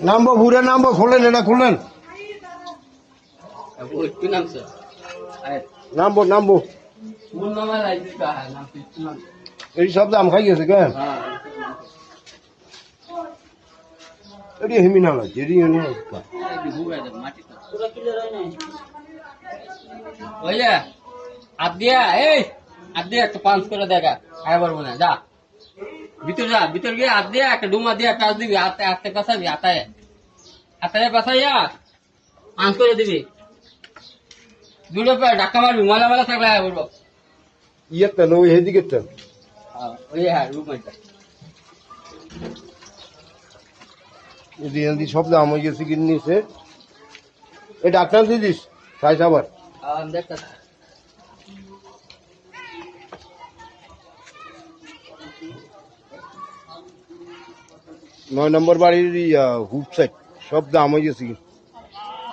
নামবো ঘুরে নামবো, খোলেন এটা খুলেন, নামবো নামবো। এই সব দাম খাই গেছে কেন? এটি হেমি না লাগছে, এটি একটা পাঁচ করে দেখা আয় পারবো না, যা ভিতর যা, ভিতর গিয়ে হাত দিয়ে একটা ডুমা দিয়ে টাচ দিবি, হাতে হাতে পাশাবি, হাতায় হাতায় পাশাইয়া পাঁচ করে দিবি, দুটো পায়ে ধাক্কা মারবি, ময়লা ময়লা থাকলে আয় বলবো। ইয়েরটা না ওই হেদিকেরটা? ওই হ্যাঁ রুমটা এদি সব দাম হয়ে গেছে কিনে নিয়েছে। এই ডাক্তার দিদিস সাইজ আবার দেখতে 9 নম্বর বাড়ির হুপ সাইড সব দাম হয়ে গেছে।